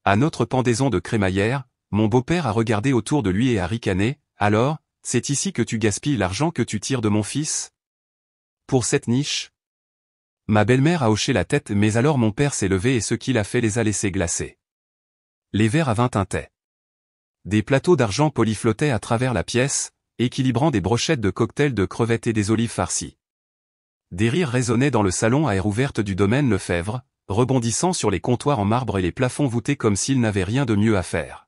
À notre pendaison de crémaillère, mon beau-père a regardé autour de lui et a ricané. Alors, c'est ici que tu gaspilles l'argent que tu tires de mon fils? Pour cette niche? Ma belle-mère a hoché la tête, mais alors mon père s'est levé et ce qu'il a fait les a laissés glacer. Les verres à vin tintaient. Des plateaux d'argent poli flottaient à travers la pièce, équilibrant des brochettes de cocktails de crevettes et des olives farcies. Des rires résonnaient dans le salon à air ouverte du domaine Lefebvre, rebondissant sur les comptoirs en marbre et les plafonds voûtés comme s'ils n'avaient rien de mieux à faire.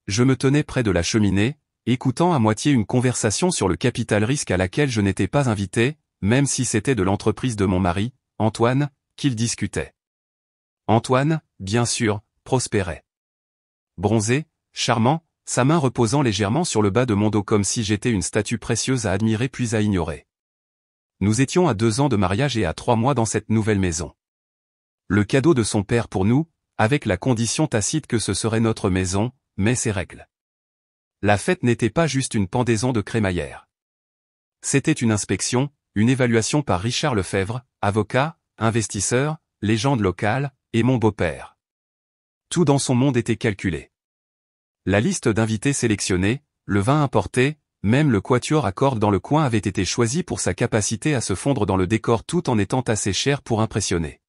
Je me tenais près de la cheminée, écoutant à moitié une conversation sur le capital risque à laquelle je n'étais pas invité, même si c'était de l'entreprise de mon mari, Antoine, qu'ils discutaient. Antoine, bien sûr, prospérait. Bronzé, charmant, sa main reposant légèrement sur le bas de mon dos comme si j'étais une statue précieuse à admirer puis à ignorer. Nous étions à 2 ans de mariage et à 3 mois dans cette nouvelle maison. Le cadeau de son père pour nous, avec la condition tacite que ce serait notre maison, mais ses règles. La fête n'était pas juste une pendaison de crémaillère. C'était une inspection, une évaluation par Richard Lefebvre, avocat, investisseur, légende locale, et mon beau-père. Tout dans son monde était calculé. La liste d'invités sélectionnés, le vin importé, même le quatuor à cordes dans le coin avait été choisi pour sa capacité à se fondre dans le décor tout en étant assez cher pour impressionner.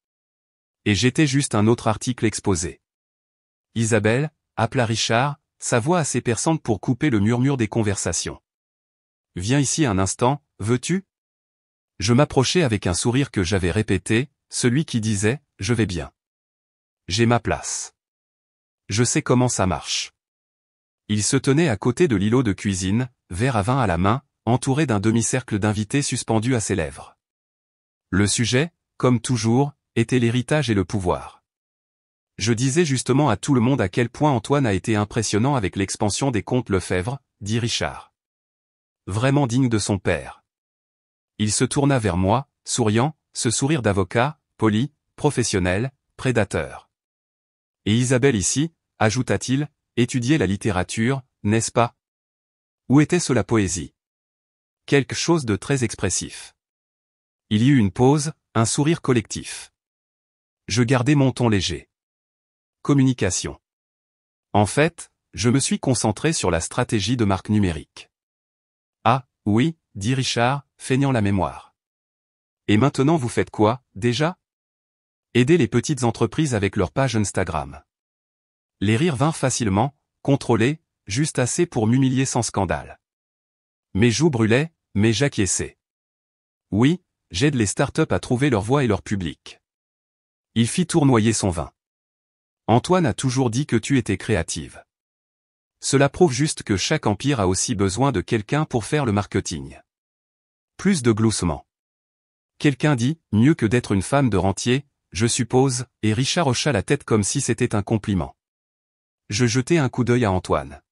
Et j'étais juste un autre article exposé. Isabelle, appela Richard, sa voix assez perçante pour couper le murmure des conversations. Viens ici un instant, veux-tu? Je m'approchai avec un sourire que j'avais répété, celui qui disait, je vais bien. J'ai ma place. Je sais comment ça marche. Il se tenait à côté de l'îlot de cuisine, verre à vin à la main, entouré d'un demi-cercle d'invités suspendus à ses lèvres. Le sujet, comme toujours, était l'héritage et le pouvoir. Je disais justement à tout le monde à quel point Antoine a été impressionnant avec l'expansion des comptes Lefebvre, dit Richard. Vraiment digne de son père. Il se tourna vers moi, souriant, ce sourire d'avocat, poli, professionnel, prédateur. Et Isabelle ici, ajouta-t-il, étudiait la littérature, n'est-ce pas? Où était-ce la poésie? Quelque chose de très expressif. Il y eut une pause, un sourire collectif. Je gardai mon ton léger. Communication. En fait, je me suis concentré sur la stratégie de marque numérique. Ah, oui, dit Richard, feignant la mémoire. Et maintenant vous faites quoi, déjà? Aider les petites entreprises avec leur page Instagram. Les rires vinrent facilement, contrôlés, juste assez pour m'humilier sans scandale. Mes joues brûlaient, mais j'acquiesçais. Oui, j'aide les startups à trouver leur voie et leur public. Il fit tournoyer son vin. Antoine a toujours dit que tu étais créative. Cela prouve juste que chaque empire a aussi besoin de quelqu'un pour faire le marketing. Plus de gloussement. Quelqu'un dit, mieux que d'être une femme de rentier, je suppose, et Richard hocha la tête comme si c'était un compliment. Je jetai un coup d'œil à Antoine.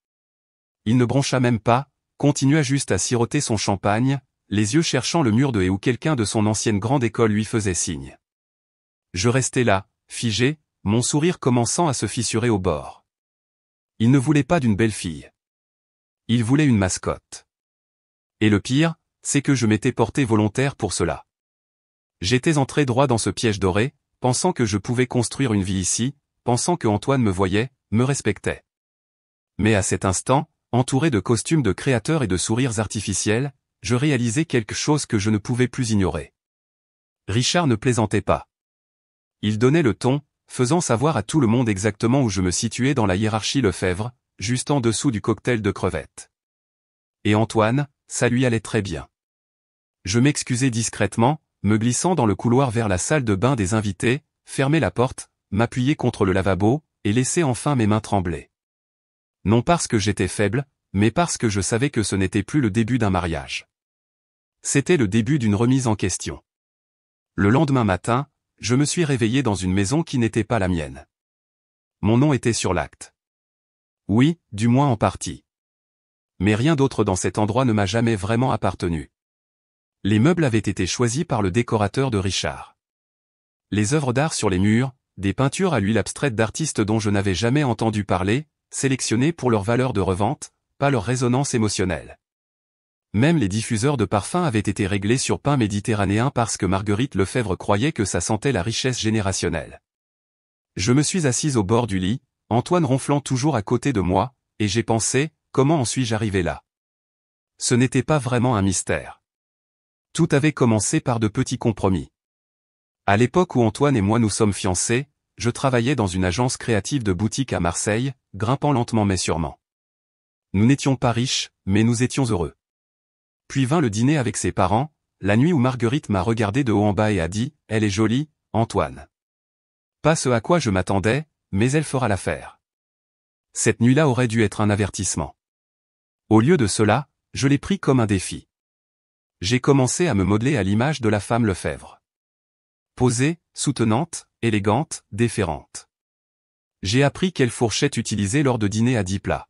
Il ne broncha même pas, continua juste à siroter son champagne, les yeux cherchant le mur de haie où quelqu'un de son ancienne grande école lui faisait signe. Je restais là, figé, mon sourire commençant à se fissurer au bord. Il ne voulait pas d'une belle fille. Il voulait une mascotte. Et le pire, c'est que je m'étais porté volontaire pour cela. J'étais entré droit dans ce piège doré, pensant que je pouvais construire une vie ici, pensant que Antoine me voyait, me respectait. Mais à cet instant, entouré de costumes de créateurs et de sourires artificiels, je réalisais quelque chose que je ne pouvais plus ignorer. Richard ne plaisantait pas. Il donnait le ton, faisant savoir à tout le monde exactement où je me situais dans la hiérarchie Lefebvre, juste en dessous du cocktail de crevettes. Et Antoine, ça lui allait très bien. Je m'excusai discrètement, me glissant dans le couloir vers la salle de bain des invités, fermai la porte, m'appuyai contre le lavabo, et laissai enfin mes mains trembler. Non parce que j'étais faible, mais parce que je savais que ce n'était plus le début d'un mariage. C'était le début d'une remise en question. Le lendemain matin, je me suis réveillé dans une maison qui n'était pas la mienne. Mon nom était sur l'acte. Oui, du moins en partie. Mais rien d'autre dans cet endroit ne m'a jamais vraiment appartenu. Les meubles avaient été choisis par le décorateur de Richard. Les œuvres d'art sur les murs, des peintures à l'huile abstraite d'artistes dont je n'avais jamais entendu parler, sélectionnées pour leur valeur de revente, pas leur résonance émotionnelle. Même les diffuseurs de parfums avaient été réglés sur pain méditerranéen parce que Marguerite Lefebvre croyait que ça sentait la richesse générationnelle. Je me suis assise au bord du lit, Antoine ronflant toujours à côté de moi, et j'ai pensé, comment en suis-je arrivé là? Ce n'était pas vraiment un mystère. Tout avait commencé par de petits compromis. À l'époque où Antoine et moi nous sommes fiancés, je travaillais dans une agence créative de boutique à Marseille, grimpant lentement mais sûrement. Nous n'étions pas riches, mais nous étions heureux. Puis vint le dîner avec ses parents, la nuit où Marguerite m'a regardé de haut en bas et a dit « Elle est jolie, Antoine ». Pas ce à quoi je m'attendais, mais elle fera l'affaire. Cette nuit-là aurait dû être un avertissement. Au lieu de cela, je l'ai pris comme un défi. J'ai commencé à me modeler à l'image de la femme Lefebvre. Posée, soutenante, élégante, déférente. J'ai appris quelle fourchette utiliser lors de dîners à 10 plats.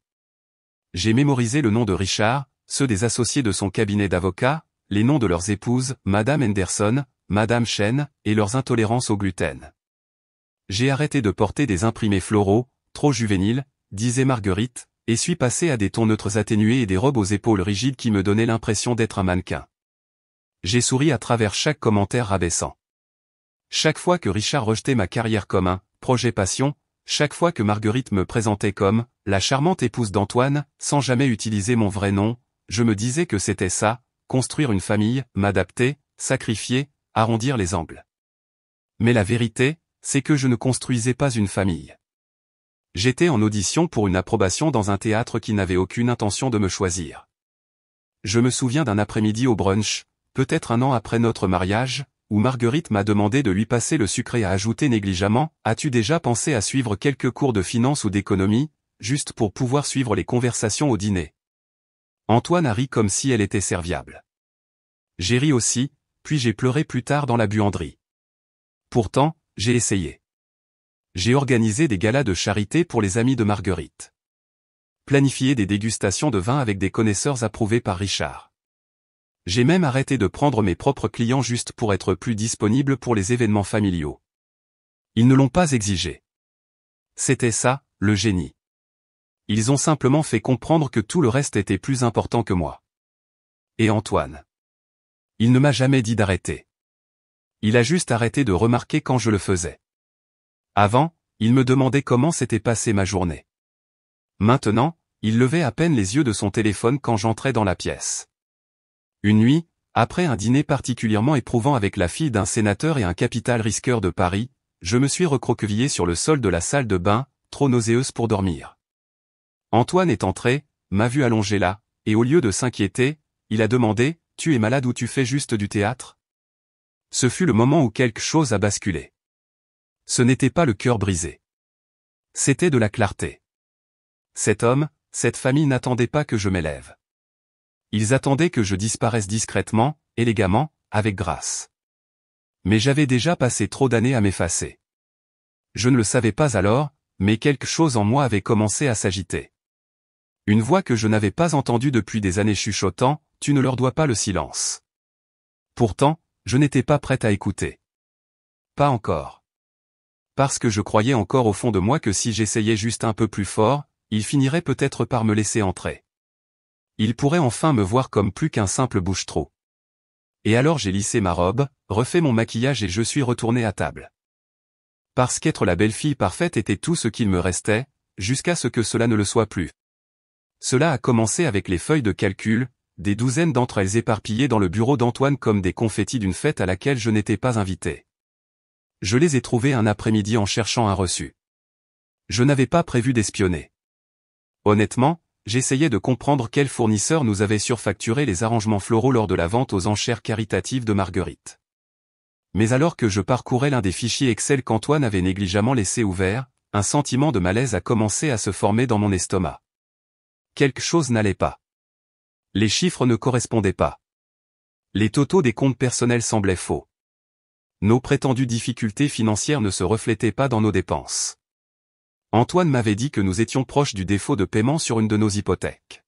J'ai mémorisé le nom de Richard, ceux des associés de son cabinet d'avocats, les noms de leurs épouses, Madame Henderson, Madame Chen, et leurs intolérances au gluten. J'ai arrêté de porter des imprimés floraux, trop juvéniles, disait Marguerite, et suis passé à des tons neutres atténués et des robes aux épaules rigides qui me donnaient l'impression d'être un mannequin. J'ai souri à travers chaque commentaire rabaissant. Chaque fois que Richard rejetait ma carrière comme un projet passion, chaque fois que Marguerite me présentait comme la charmante épouse d'Antoine, sans jamais utiliser mon vrai nom, je me disais que c'était ça, construire une famille, m'adapter, sacrifier, arrondir les angles. Mais la vérité, c'est que je ne construisais pas une famille. J'étais en audition pour une approbation dans un théâtre qui n'avait aucune intention de me choisir. Je me souviens d'un après-midi au brunch, peut-être un an après notre mariage, où Marguerite m'a demandé de lui passer le sucre et a ajouté négligemment « As-tu déjà pensé à suivre quelques cours de finance ou d'économie, juste pour pouvoir suivre les conversations au dîner ?» Antoine a ri comme si elle était serviable. J'ai ri aussi, puis j'ai pleuré plus tard dans la buanderie. Pourtant, j'ai essayé. J'ai organisé des galas de charité pour les amis de Marguerite. Planifié des dégustations de vin avec des connaisseurs approuvés par Richard. J'ai même arrêté de prendre mes propres clients juste pour être plus disponible pour les événements familiaux. Ils ne l'ont pas exigé. C'était ça, le génie. Ils ont simplement fait comprendre que tout le reste était plus important que moi. Et Antoine. Il ne m'a jamais dit d'arrêter. Il a juste arrêté de remarquer quand je le faisais. Avant, il me demandait comment s'était passée ma journée. Maintenant, il levait à peine les yeux de son téléphone quand j'entrais dans la pièce. Une nuit, après un dîner particulièrement éprouvant avec la fille d'un sénateur et un capital risqueur de Paris, je me suis recroquevillé sur le sol de la salle de bain, trop nauséeuse pour dormir. Antoine est entré, m'a vu allongé là, et au lieu de s'inquiéter, il a demandé « Tu es malade ou tu fais juste du théâtre ?» Ce fut le moment où quelque chose a basculé. Ce n'était pas le cœur brisé. C'était de la clarté. Cet homme, cette famille n'attendait pas que je m'élève. Ils attendaient que je disparaisse discrètement, élégamment, avec grâce. Mais j'avais déjà passé trop d'années à m'effacer. Je ne le savais pas alors, mais quelque chose en moi avait commencé à s'agiter. Une voix que je n'avais pas entendue depuis des années chuchotant, « Tu ne leur dois pas le silence ». Pourtant, je n'étais pas prête à écouter. Pas encore. Parce que je croyais encore au fond de moi que si j'essayais juste un peu plus fort, il finirait peut-être par me laisser entrer. Il pourrait enfin me voir comme plus qu'un simple bouche-trou. Et alors j'ai lissé ma robe, refait mon maquillage et je suis retourné à table. Parce qu'être la belle-fille parfaite était tout ce qu'il me restait, jusqu'à ce que cela ne le soit plus. Cela a commencé avec les feuilles de calcul, des douzaines d'entre elles éparpillées dans le bureau d'Antoine comme des confettis d'une fête à laquelle je n'étais pas invité. Je les ai trouvées un après-midi en cherchant un reçu. Je n'avais pas prévu d'espionner. Honnêtement, j'essayais de comprendre quel fournisseur nous avait surfacturé les arrangements floraux lors de la vente aux enchères caritatives de Marguerite. Mais alors que je parcourais l'un des fichiers Excel qu'Antoine avait négligemment laissé ouvert, un sentiment de malaise a commencé à se former dans mon estomac. Quelque chose n'allait pas. Les chiffres ne correspondaient pas. Les totaux des comptes personnels semblaient faux. Nos prétendues difficultés financières ne se reflétaient pas dans nos dépenses. Antoine m'avait dit que nous étions proches du défaut de paiement sur une de nos hypothèques.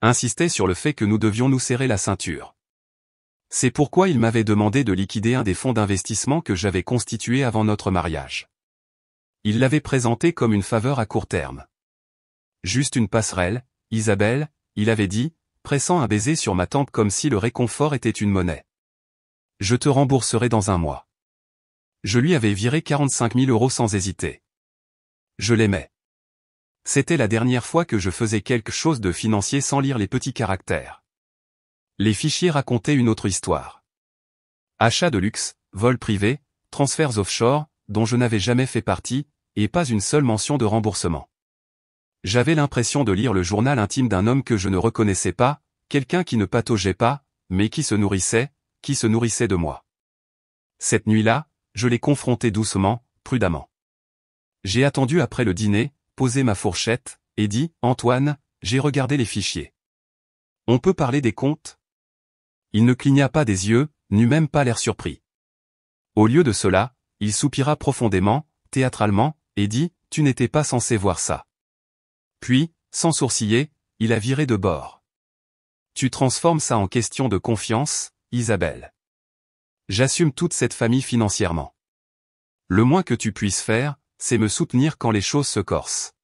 Insistait sur le fait que nous devions nous serrer la ceinture. C'est pourquoi il m'avait demandé de liquider un des fonds d'investissement que j'avais constitué avant notre mariage. Il l'avait présenté comme une faveur à court terme. Juste une passerelle, Isabelle, il avait dit, pressant un baiser sur ma tempe comme si le réconfort était une monnaie. Je te rembourserai dans un mois. Je lui avais viré 45 000 € sans hésiter. Je l'aimais. C'était la dernière fois que je faisais quelque chose de financier sans lire les petits caractères. Les fichiers racontaient une autre histoire. Achats de luxe, vols privés, transferts offshore, dont je n'avais jamais fait partie, et pas une seule mention de remboursement. J'avais l'impression de lire le journal intime d'un homme que je ne reconnaissais pas, quelqu'un qui ne pataugeait pas, mais qui se nourrissait de moi. Cette nuit-là, je l'ai confronté doucement, prudemment. J'ai attendu après le dîner, posé ma fourchette, et dit, « Antoine, j'ai regardé les fichiers. On peut parler des comptes ?» Il ne cligna pas des yeux, n'eut même pas l'air surpris. Au lieu de cela, il soupira profondément, théâtralement, et dit, « Tu n'étais pas censé voir ça. » Puis, sans sourciller, il a viré de bord. « Tu transformes ça en question de confiance, Isabelle. J'assume toute cette famille financièrement. Le moins que tu puisses faire, c'est me soutenir quand les choses se corsent.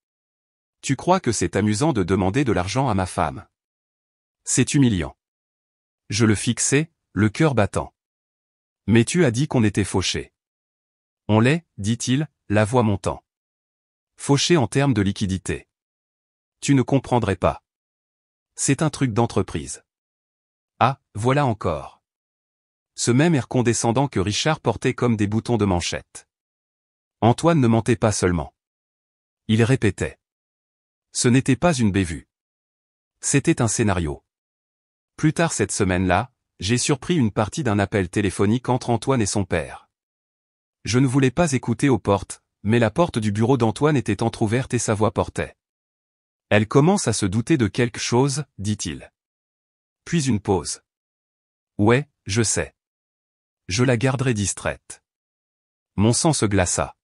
Tu crois que c'est amusant de demander de l'argent à ma femme. C'est humiliant. » Je le fixais, le cœur battant. « Mais tu as dit qu'on était fauchés. »« On l'est, dit-il, la voix montant. Fauchés en termes de liquidité. Tu ne comprendrais pas. C'est un truc d'entreprise. » Ah, voilà encore. Ce même air condescendant que Richard portait comme des boutons de manchette. Antoine ne mentait pas seulement. Il répétait. Ce n'était pas une bévue. C'était un scénario. Plus tard cette semaine-là, j'ai surpris une partie d'un appel téléphonique entre Antoine et son père. Je ne voulais pas écouter aux portes, mais la porte du bureau d'Antoine était entr'ouverte et sa voix portait. « Elle commence à se douter de quelque chose, dit-il. Puis une pause. « Ouais, je sais. Je la garderai distraite. » Mon sang se glaça.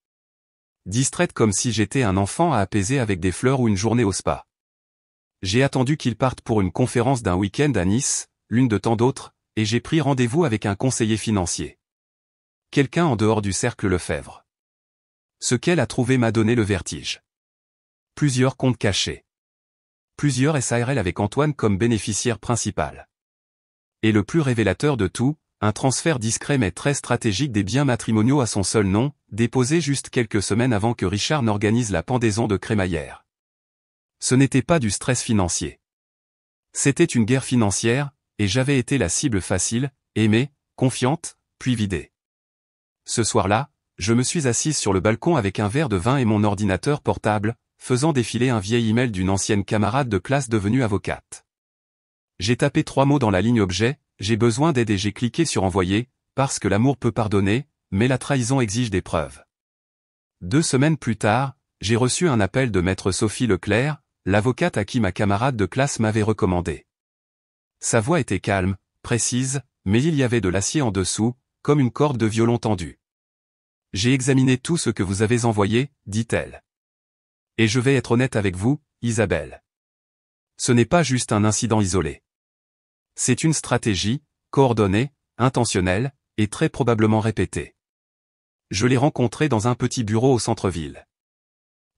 Distraite comme si j'étais un enfant à apaiser avec des fleurs ou une journée au spa. J'ai attendu qu'il parte pour une conférence d'un week-end à Nice, l'une de tant d'autres, et j'ai pris rendez-vous avec un conseiller financier. Quelqu'un en dehors du cercle Lefebvre. Ce qu'elle a trouvé m'a donné le vertige. Plusieurs comptes cachés. Plusieurs SARL avec Antoine comme bénéficiaire principal. Et le plus révélateur de tout, un transfert discret mais très stratégique des biens matrimoniaux à son seul nom, déposé juste quelques semaines avant que Richard n'organise la pendaison de crémaillère. Ce n'était pas du stress financier. C'était une guerre financière, et j'avais été la cible facile, aimée, confiante, puis vidée. Ce soir-là, je me suis assise sur le balcon avec un verre de vin et mon ordinateur portable, faisant défiler un vieil email d'une ancienne camarade de classe devenue avocate. J'ai tapé 3 mots dans la ligne objet, j'ai besoin d'aide et j'ai cliqué sur envoyer, parce que l'amour peut pardonner, mais la trahison exige des preuves. 2 semaines plus tard, j'ai reçu un appel de maître Sophie Leclerc, l'avocate à qui ma camarade de classe m'avait recommandé. Sa voix était calme, précise, mais il y avait de l'acier en dessous, comme une corde de violon tendue. « J'ai examiné tout ce que vous avez envoyé, dit-elle. Et je vais être honnête avec vous, Isabelle. Ce n'est pas juste un incident isolé. C'est une stratégie, coordonnée, intentionnelle, et très probablement répétée. Je l'ai rencontré dans un petit bureau au centre-ville.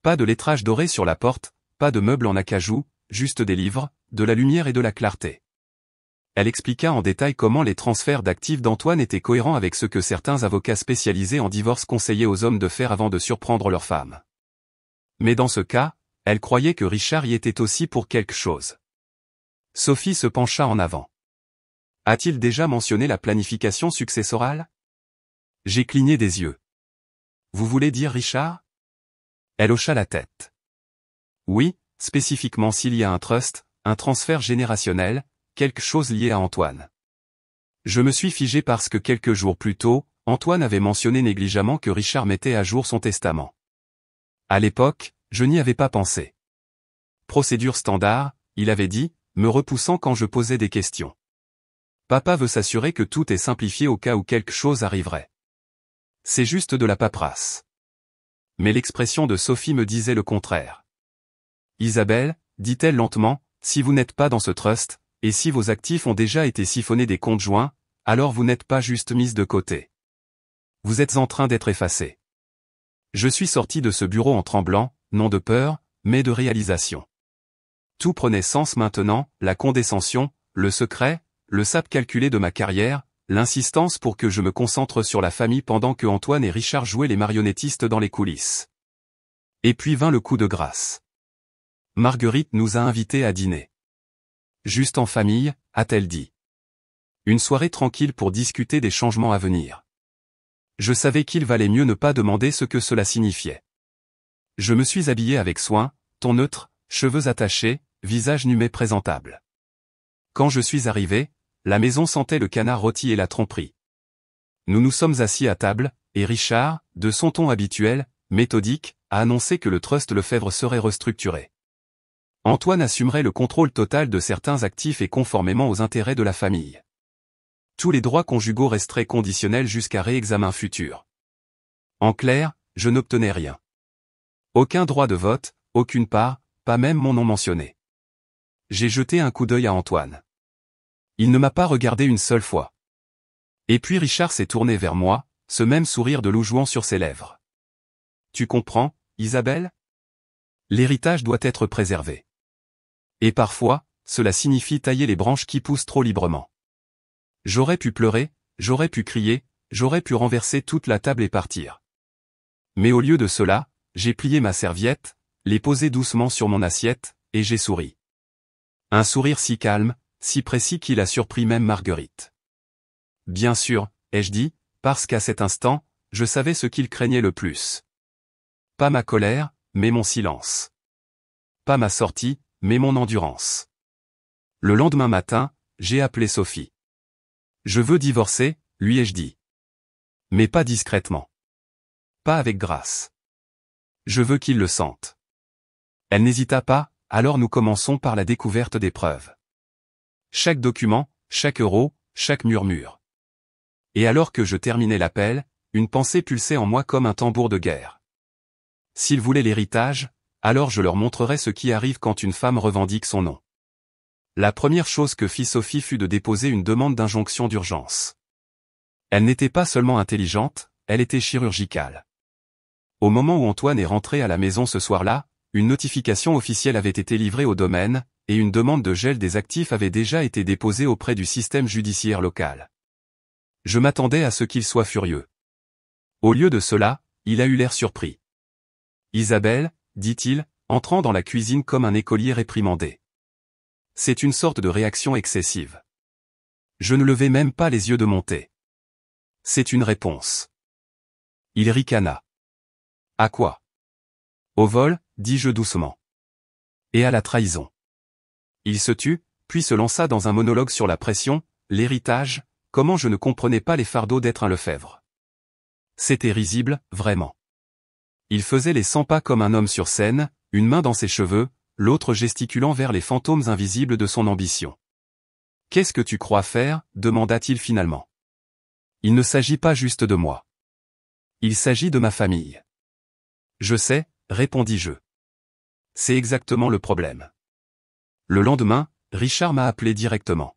Pas de lettrage doré sur la porte, pas de meubles en acajou, juste des livres, de la lumière et de la clarté. » Elle expliqua en détail comment les transferts d'actifs d'Antoine étaient cohérents avec ce que certains avocats spécialisés en divorce conseillaient aux hommes de faire avant de surprendre leur femme. Mais dans ce cas, elle croyait que Richard y était aussi pour quelque chose. Sophie se pencha en avant. « A-t-il déjà mentionné la planification successorale ?» J'ai cligné des yeux. « Vous voulez dire Richard ?» Elle hocha la tête. « Oui, spécifiquement s'il y a un trust, un transfert générationnel, quelque chose lié à Antoine. » Je me suis figé parce que quelques jours plus tôt, Antoine avait mentionné négligemment que Richard mettait à jour son testament. À l'époque, je n'y avais pas pensé. Procédure standard, il avait dit, me repoussant quand je posais des questions. Papa veut s'assurer que tout est simplifié au cas où quelque chose arriverait. C'est juste de la paperasse. Mais l'expression de Sophie me disait le contraire. Isabelle, dit-elle lentement, si vous n'êtes pas dans ce trust, et si vos actifs ont déjà été siphonnés des comptes joints, alors vous n'êtes pas juste mise de côté. Vous êtes en train d'être effacée. Je suis sorti de ce bureau en tremblant, non de peur, mais de réalisation. Tout prenait sens maintenant, la condescension, le secret, le sap calculé de ma carrière, l'insistance pour que je me concentre sur la famille pendant que Antoine et Richard jouaient les marionnettistes dans les coulisses. Et puis vint le coup de grâce. Marguerite nous a invités à dîner. Juste en famille, a-t-elle dit. Une soirée tranquille pour discuter des changements à venir. Je savais qu'il valait mieux ne pas demander ce que cela signifiait. Je me suis habillé avec soin, ton neutre, cheveux attachés, visage nu mais présentable. Quand je suis arrivé, la maison sentait le canard rôti et la tromperie. Nous nous sommes assis à table, et Richard, de son ton habituel, méthodique, a annoncé que le Trust Lefebvre serait restructuré. Antoine assumerait le contrôle total de certains actifs et conformément aux intérêts de la famille. Tous les droits conjugaux resteraient conditionnels jusqu'à réexamen futur. En clair, je n'obtenais rien. Aucun droit de vote, aucune part, pas même mon nom mentionné. J'ai jeté un coup d'œil à Antoine. Il ne m'a pas regardé une seule fois. Et puis Richard s'est tourné vers moi, ce même sourire de loup jouant sur ses lèvres. Tu comprends, Isabelle? L'héritage doit être préservé. Et parfois, cela signifie tailler les branches qui poussent trop librement. J'aurais pu pleurer, j'aurais pu crier, j'aurais pu renverser toute la table et partir. Mais au lieu de cela, j'ai plié ma serviette, l'ai posée doucement sur mon assiette, et j'ai souri. Un sourire si calme, si précis qu'il a surpris même Marguerite. Bien sûr, ai-je dit, parce qu'à cet instant, je savais ce qu'il craignait le plus. Pas ma colère, mais mon silence. Pas ma sortie, mais mon endurance. Le lendemain matin, j'ai appelé Sophie. Je veux divorcer, lui ai-je dit. Mais pas discrètement. Pas avec grâce. Je veux qu'il le sente. Elle n'hésita pas, alors nous commençons par la découverte des preuves. Chaque document, chaque euro, chaque murmure. Et alors que je terminais l'appel, une pensée pulsait en moi comme un tambour de guerre. S'ils voulaient l'héritage, alors je leur montrerai ce qui arrive quand une femme revendique son nom. La première chose que fit Sophie fut de déposer une demande d'injonction d'urgence. Elle n'était pas seulement intelligente, elle était chirurgicale. Au moment où Antoine est rentré à la maison ce soir-là, une notification officielle avait été livrée au domaine, et une demande de gel des actifs avait déjà été déposée auprès du système judiciaire local. Je m'attendais à ce qu'il soit furieux. Au lieu de cela, il a eu l'air surpris. « Isabelle, dit-il, entrant dans la cuisine comme un écolier réprimandé. C'est une sorte de réaction excessive. Je ne levai même pas les yeux de mon thé. C'est une réponse. Il ricana. À quoi? Au vol, dis-je doucement. Et à la trahison. Il se tut, puis se lança dans un monologue sur la pression, l'héritage, comment je ne comprenais pas les fardeaux d'être un Lefebvre. C'était risible, vraiment. Il faisait les 100 pas comme un homme sur scène, une main dans ses cheveux, l'autre gesticulant vers les fantômes invisibles de son ambition. « Qu'est-ce que tu crois faire » demanda-t-il finalement. « Il ne s'agit pas juste de moi. Il s'agit de ma famille. »« Je sais » répondis-je. « C'est exactement le problème. » Le lendemain, Richard m'a appelé directement.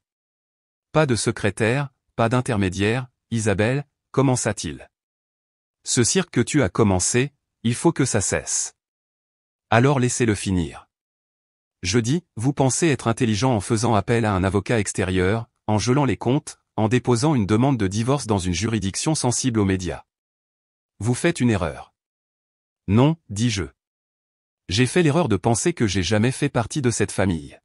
Pas de secrétaire, pas d'intermédiaire, Isabelle, commença-t-il. Ce cirque que tu as commencé, il faut que ça cesse. Alors laissez-le finir. Je dis, vous pensez être intelligent en faisant appel à un avocat extérieur, en gelant les comptes, en déposant une demande de divorce dans une juridiction sensible aux médias. Vous faites une erreur. Non, dis-je. J'ai fait l'erreur de penser que j'ai jamais fait partie de cette famille.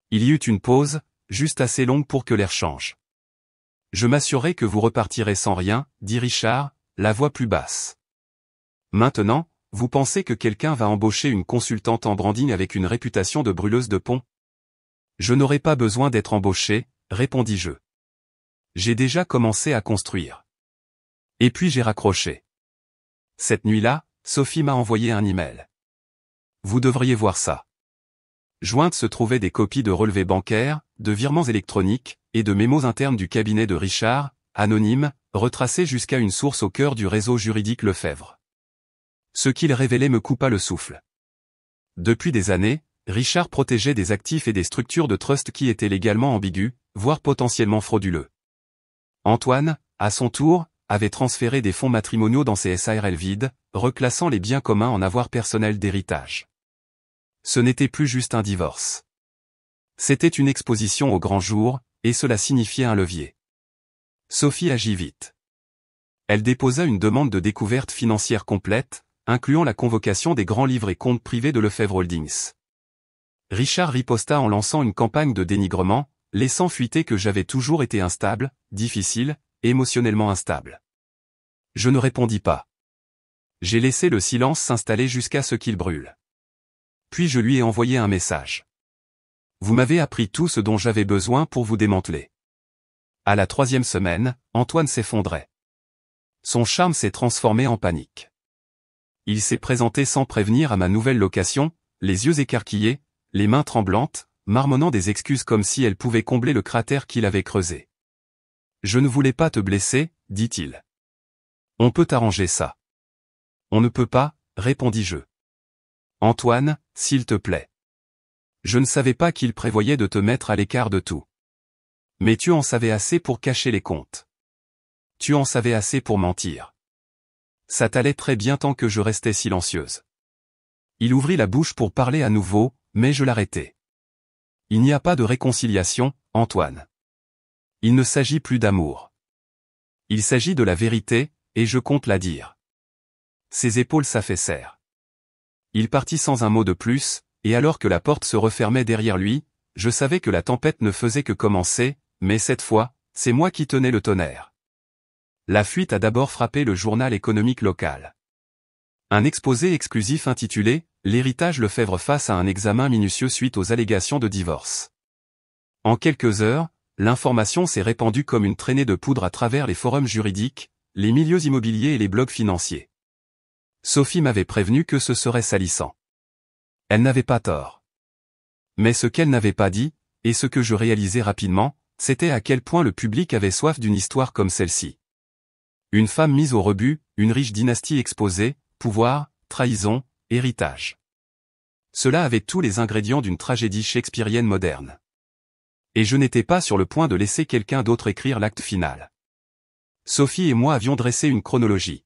Il y eut une pause, juste assez longue pour que l'air change. Je m'assurerai que vous repartirez sans rien, dit Richard, la voix plus basse. Maintenant, vous pensez que quelqu'un va embaucher une consultante en branding avec une réputation de brûleuse de pont? Je n'aurai pas besoin d'être embauché, répondis-je. J'ai déjà commencé à construire. Et puis j'ai raccroché. Cette nuit-là, Sophie m'a envoyé un email. Vous devriez voir ça. Jointes se trouvaient des copies de relevés bancaires, de virements électroniques, et de mémos internes du cabinet de Richard, anonymes, retracés jusqu'à une source au cœur du réseau juridique Lefebvre. Ce qu'il révélait me coupa le souffle. Depuis des années, Richard protégeait des actifs et des structures de trust qui étaient légalement ambigus, voire potentiellement frauduleux. Antoine, à son tour, avait transféré des fonds matrimoniaux dans ses SARL vides, reclassant les biens communs en avoirs personnels d'héritage. Ce n'était plus juste un divorce. C'était une exposition au grand jour, et cela signifiait un levier. Sophie agit vite. Elle déposa une demande de découverte financière complète, incluant la convocation des grands livres et comptes privés de Lefebvre Holdings. Richard riposta en lançant une campagne de dénigrement, laissant fuiter que j'avais toujours été instable, difficile, émotionnellement instable. Je ne répondis pas. J'ai laissé le silence s'installer jusqu'à ce qu'il brûle. Puis je lui ai envoyé un message. Vous m'avez appris tout ce dont j'avais besoin pour vous démanteler. À la 3e semaine, Antoine s'effondrait. Son charme s'est transformé en panique. Il s'est présenté sans prévenir à ma nouvelle location, les yeux écarquillés, les mains tremblantes, marmonnant des excuses comme si elles pouvaient combler le cratère qu'il avait creusé. Je ne voulais pas te blesser, dit-il. On peut arranger ça. On ne peut pas, répondis-je. Antoine, s'il te plaît. Je ne savais pas qu'il prévoyait de te mettre à l'écart de tout. Mais tu en savais assez pour cacher les comptes. Tu en savais assez pour mentir. Ça t'allait très bien tant que je restais silencieuse. Il ouvrit la bouche pour parler à nouveau, mais je l'arrêtai. Il n'y a pas de réconciliation, Antoine. Il ne s'agit plus d'amour. Il s'agit de la vérité, et je compte la dire. Ses épaules s'affaissèrent. Il partit sans un mot de plus, et alors que la porte se refermait derrière lui, je savais que la tempête ne faisait que commencer, mais cette fois, c'est moi qui tenais le tonnerre. La fuite a d'abord frappé le journal économique local. Un exposé exclusif intitulé « L'héritage Lefebvre face à un examen minutieux suite aux allégations de divorce ». En quelques heures, l'information s'est répandue comme une traînée de poudre à travers les forums juridiques, les milieux immobiliers et les blogs financiers. Sophie m'avait prévenu que ce serait salissant. Elle n'avait pas tort. Mais ce qu'elle n'avait pas dit, et ce que je réalisais rapidement, c'était à quel point le public avait soif d'une histoire comme celle-ci. Une femme mise au rebut, une riche dynastie exposée, pouvoir, trahison, héritage. Cela avait tous les ingrédients d'une tragédie shakespearienne moderne. Et je n'étais pas sur le point de laisser quelqu'un d'autre écrire l'acte final. Sophie et moi avions dressé une chronologie.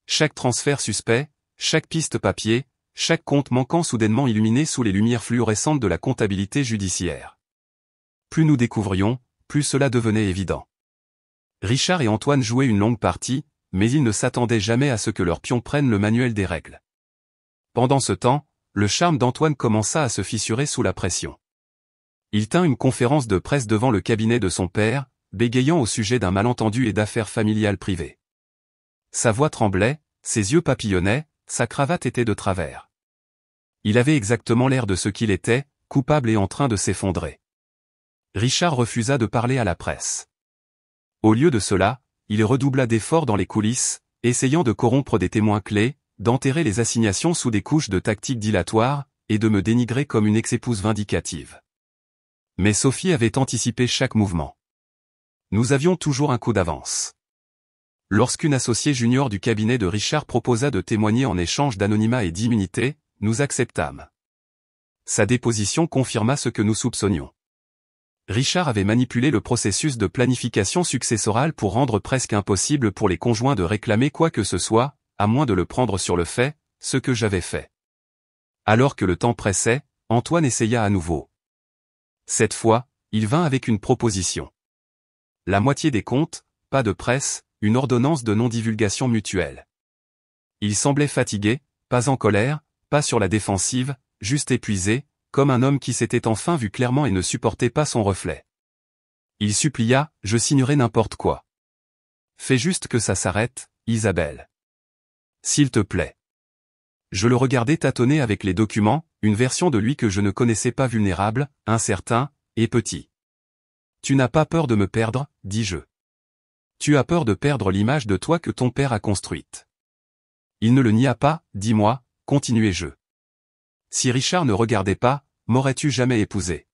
Chaque transfert suspect, chaque piste papier, chaque compte manquant soudainement illuminé sous les lumières fluorescentes de la comptabilité judiciaire. Plus nous découvrions, plus cela devenait évident. Richard et Antoine jouaient une longue partie, mais ils ne s'attendaient jamais à ce que leur pion prenne le manuel des règles. Pendant ce temps, le charme d'Antoine commença à se fissurer sous la pression. Il tint une conférence de presse devant le cabinet de son père, bégayant au sujet d'un malentendu et d'affaires familiales privées. Sa voix tremblait, ses yeux papillonnaient, sa cravate était de travers. Il avait exactement l'air de ce qu'il était, coupable et en train de s'effondrer. Richard refusa de parler à la presse. Au lieu de cela, il redoubla d'efforts dans les coulisses, essayant de corrompre des témoins clés, d'enterrer les assignations sous des couches de tactiques dilatoires, et de me dénigrer comme une ex-épouse vindicative. Mais Sophie avait anticipé chaque mouvement. Nous avions toujours un coup d'avance. Lorsqu'une associée junior du cabinet de Richard proposa de témoigner en échange d'anonymat et d'immunité, nous acceptâmes. Sa déposition confirma ce que nous soupçonnions. Richard avait manipulé le processus de planification successorale pour rendre presque impossible pour les conjoints de réclamer quoi que ce soit, à moins de le prendre sur le fait, ce que j'avais fait. Alors que le temps pressait, Antoine essaya à nouveau. Cette fois, il vint avec une proposition. La moitié des comptes, pas de presse, une ordonnance de non-divulgation mutuelle. Il semblait fatigué, pas en colère, pas sur la défensive, juste épuisé, comme un homme qui s'était enfin vu clairement et ne supportait pas son reflet. Il supplia, je signerai n'importe quoi. Fais juste que ça s'arrête, Isabelle. S'il te plaît. Je le regardais tâtonner avec les documents, une version de lui que je ne connaissais pas vulnérable, incertain, et petit. Tu n'as pas peur de me perdre, dis-je. Tu as peur de perdre l'image de toi que ton père a construite. Il ne le nia pas, dis-moi, continuai-je. Si Richard ne regardait pas, m'aurais-tu jamais épousé?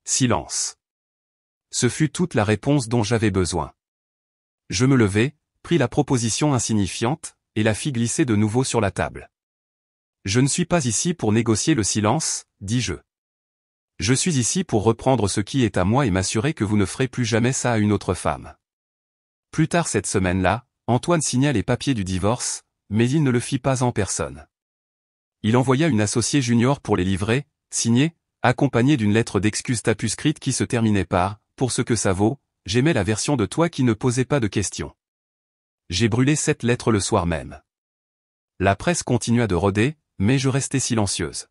Silence. Ce fut toute la réponse dont j'avais besoin. Je me levai, pris la proposition insignifiante, et la fis glisser de nouveau sur la table. Je ne suis pas ici pour négocier le silence, dis-je. Je suis ici pour reprendre ce qui est à moi et m'assurer que vous ne ferez plus jamais ça à une autre femme. Plus tard cette semaine-là, Antoine signa les papiers du divorce, mais il ne le fit pas en personne. Il envoya une associée junior pour les livrer, signée, accompagnée d'une lettre d'excuse tapuscrite qui se terminait par « Pour ce que ça vaut, j'aimais la version de toi qui ne posait pas de questions ». J'ai brûlé cette lettre le soir même. La presse continua de rôder, mais je restai silencieuse.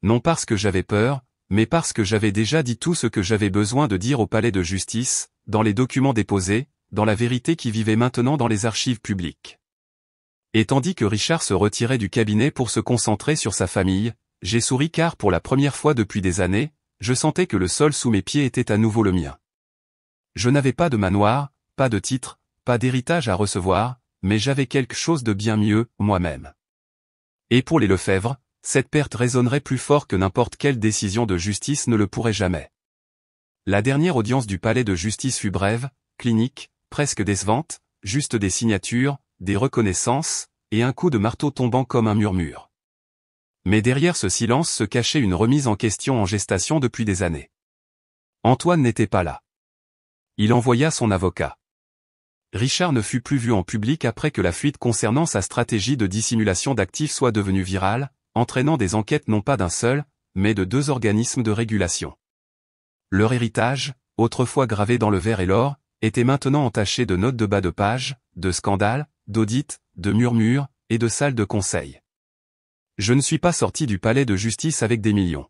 Non parce que j'avais peur, mais parce que j'avais déjà dit tout ce que j'avais besoin de dire au palais de justice, dans les documents déposés, dans la vérité qui vivait maintenant dans les archives publiques. Et tandis que Richard se retirait du cabinet pour se concentrer sur sa famille, j'ai souri car pour la première fois depuis des années, je sentais que le sol sous mes pieds était à nouveau le mien. Je n'avais pas de manoir, pas de titre, pas d'héritage à recevoir, mais j'avais quelque chose de bien mieux, moi-même. Et pour les Lefebvre, cette perte résonnerait plus fort que n'importe quelle décision de justice ne le pourrait jamais. La dernière audience du palais de justice fut brève, clinique, presque décevante, juste des signatures, des reconnaissances, et un coup de marteau tombant comme un murmure. Mais derrière ce silence se cachait une remise en question en gestation depuis des années. Antoine n'était pas là. Il envoya son avocat. Richard ne fut plus vu en public après que la fuite concernant sa stratégie de dissimulation d'actifs soit devenue virale, entraînant des enquêtes non pas d'un seul, mais de 2 organismes de régulation. Leur héritage, autrefois gravé dans le verre et l'or, était maintenant entaché de notes de bas de page, de scandales, d'audits, de murmures, et de salles de conseil. Je ne suis pas sorti du palais de justice avec des millions.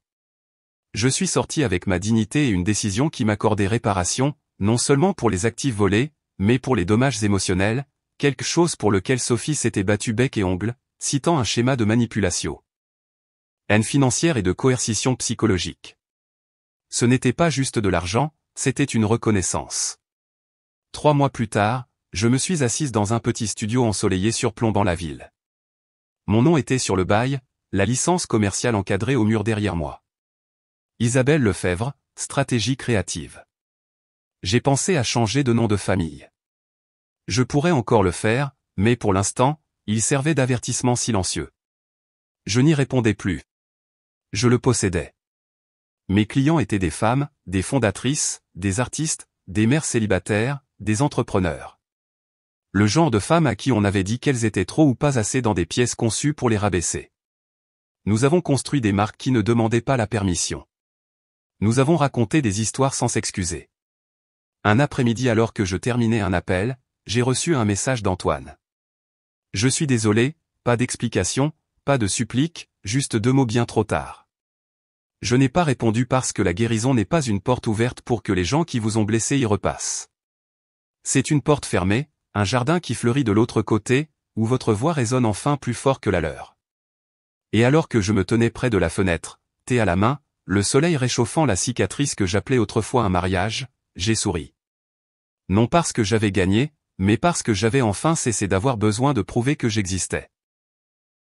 Je suis sorti avec ma dignité et une décision qui m'accordait réparation, non seulement pour les actifs volés, mais pour les dommages émotionnels, quelque chose pour lequel Sophie s'était battue bec et ongle, citant un schéma de manipulation. Haine financière et de coercition psychologique. Ce n'était pas juste de l'argent, c'était une reconnaissance. 3 mois plus tard, je me suis assise dans un petit studio ensoleillé surplombant la ville. Mon nom était sur le bail, la licence commerciale encadrée au mur derrière moi. Isabelle Lefebvre, stratégie créative. J'ai pensé à changer de nom de famille. Je pourrais encore le faire, mais pour l'instant, il servait d'avertissement silencieux. Je n'y répondais plus. Je le possédais. Mes clients étaient des femmes, des fondatrices, des artistes, des mères célibataires, des entrepreneurs. Le genre de femmes à qui on avait dit qu'elles étaient trop ou pas assez dans des pièces conçues pour les rabaisser. Nous avons construit des marques qui ne demandaient pas la permission. Nous avons raconté des histoires sans s'excuser. Un après-midi alors que je terminais un appel, j'ai reçu un message d'Antoine. Je suis désolé, pas d'explication, pas de supplique, juste 2 mots bien trop tard. Je n'ai pas répondu parce que la guérison n'est pas une porte ouverte pour que les gens qui vous ont blessé y repassent. C'est une porte fermée, un jardin qui fleurit de l'autre côté, où votre voix résonne enfin plus fort que la leur. Et alors que je me tenais près de la fenêtre, thé à la main, le soleil réchauffant la cicatrice que j'appelais autrefois un mariage, j'ai souri. Non parce que j'avais gagné, mais parce que j'avais enfin cessé d'avoir besoin de prouver que j'existais.